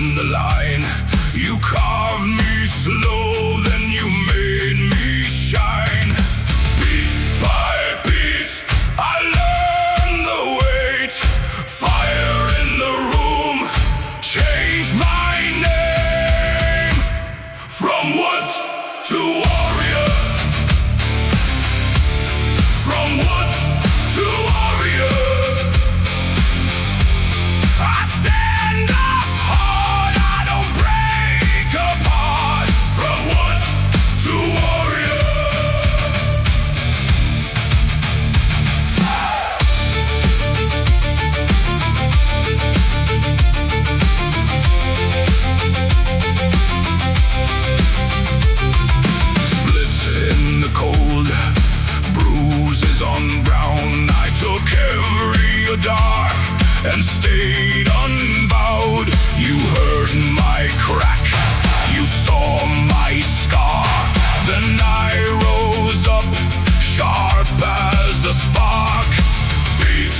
in the line. You carved me slow, then you made me shine. Beat by beat, I learned the weight. Fire in the room, change my name. From wood to warrior. From wood to warrior. I stand up hard, I don't break apart. From wood to warrior. Split in the cold, bruises on brown. I took every Adar and stayed unbowed. You heard my crack, you saw my scar. Then I rose up, sharp as a spark. Beat